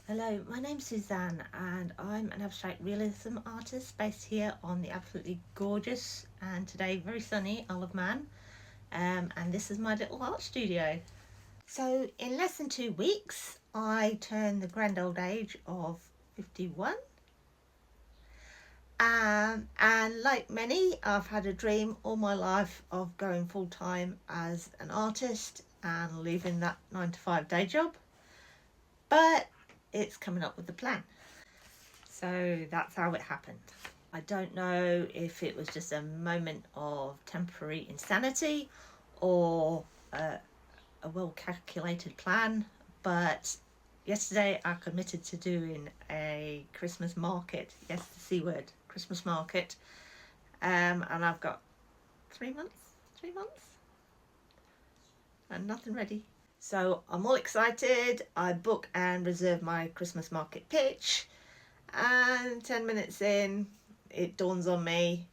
Hello, my name's Suzanne and I'm an abstract realism artist based here on the absolutely gorgeous and today very sunny Isle of Man, and this is my little art studio. So in less than 2 weeks I turned the grand old age of 51, and like many I've had a dream all my life of going full time as an artist and leaving that 9 to 5 day job, but it's coming up with a plan. So that's how it happened. I don't know if it was just a moment of temporary insanity or a well calculated plan, but yesterday I committed to doing a Christmas market. Yes, the C word, Christmas market. And I've got 3 months and nothing ready. So I'm all excited. I book and reserve my Christmas market pitch, and 10 minutes in it dawns on me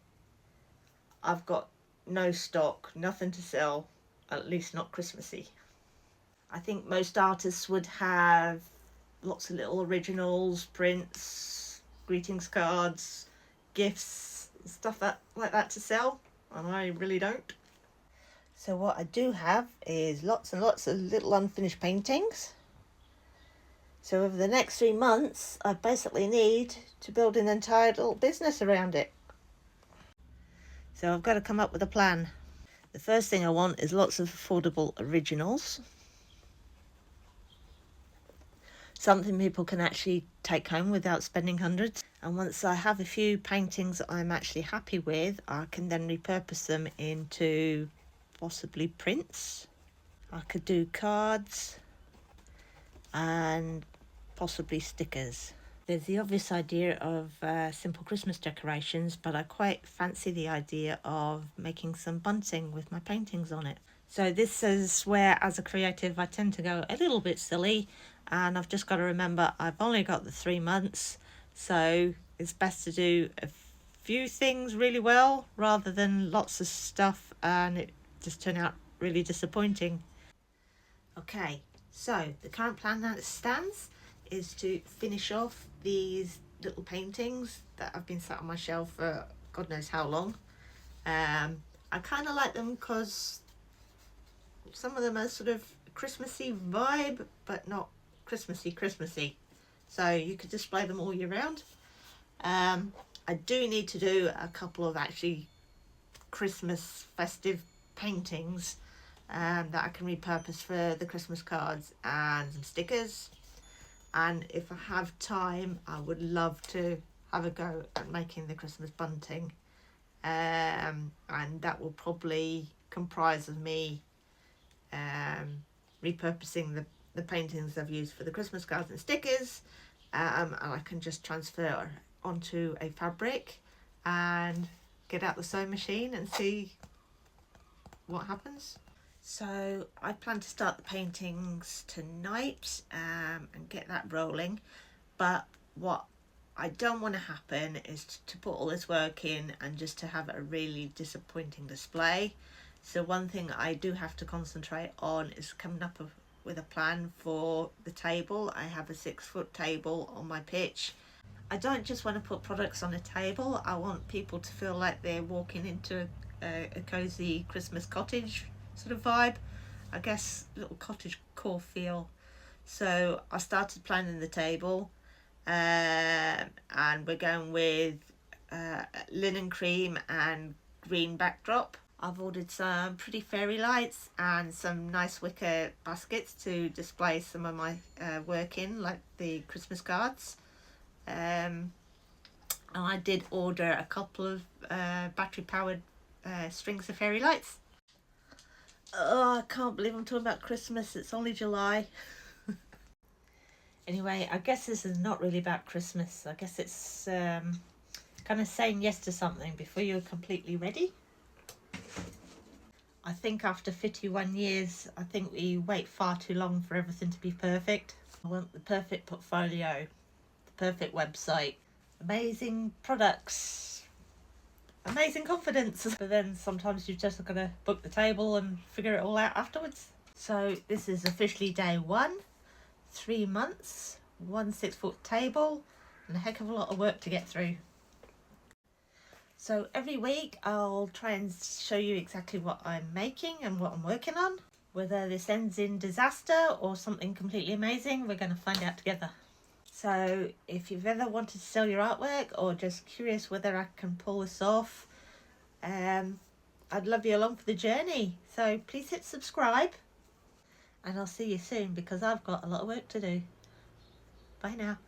I've got no stock, nothing to sell, at least not Christmassy. I think most artists would have lots of little originals, prints, greetings cards, gifts, stuff like that to sell, and I really don't. So what I do have is lots and lots of little unfinished paintings. So over the next 3 months, I basically need to build an entire little business around it. So I've got to come up with a plan. The first thing I want is lots of affordable originals. Something people can actually take home without spending hundreds. And once I have a few paintings that I'm actually happy with, I can then repurpose them into possibly prints. I could do cards and possibly stickers. There's the obvious idea of simple Christmas decorations, but I quite fancy the idea of making some bunting with my paintings on it. So this is where, as a creative, I tend to go a little bit silly, and I've just got to remember I've only got the 3 months, so it's best to do a few things really well rather than lots of stuff and it just turn out really disappointing. Okay, so the current plan that stands is to finish off these little paintings that have been sat on my shelf for God knows how long. I kind of like them because some of them are sort of Christmassy vibe, but not Christmassy. So you could display them all year round. I do need to do a couple of actually Christmas festive paintings that I can repurpose for the Christmas cards and some stickers. And if I have time, I would love to have a go at making the Christmas bunting, and that will probably comprise of me repurposing the paintings I've used for the Christmas cards and stickers, and I can just transfer onto a fabric and get out the sewing machine and see what happens. So I plan to start the paintings tonight and get that rolling, but what I don't want to happen is to put all this work in and just to have a really disappointing display. So one thing I do have to concentrate on is coming up with a plan for the table. I have a 6-foot table on my pitch. I don't just want to put products on a table, I want people to feel like they're walking into a cozy Christmas cottage sort of vibe, I guess, little cottagecore feel. So I started planning the table, and we're going with linen cream and green backdrop. I've ordered some pretty fairy lights and some nice wicker baskets to display some of my work in, like the Christmas cards. And I did order a couple of battery powered strings of fairy lights. Oh, I can't believe I'm talking about Christmas. It's only July. Anyway, I guess this is not really about Christmas. I guess it's kind of saying yes to something before you're completely ready. I think after 51 years, I think we wait far too long for everything to be perfect. I want the perfect portfolio, the perfect website, amazing products, amazing confidence, but then sometimes you've just got to book the table and figure it all out afterwards. So this is officially day 1, 3 months, one 6-foot table and a heck of a lot of work to get through. So every week I'll try and show you exactly what I'm making and what I'm working on. Whether this ends in disaster or something completely amazing, we're going to find out together. So if you've ever wanted to sell your artwork or just curious whether I can pull this off, I'd love you along for the journey. So please hit subscribe and I'll see you soon because I've got a lot of work to do. Bye now.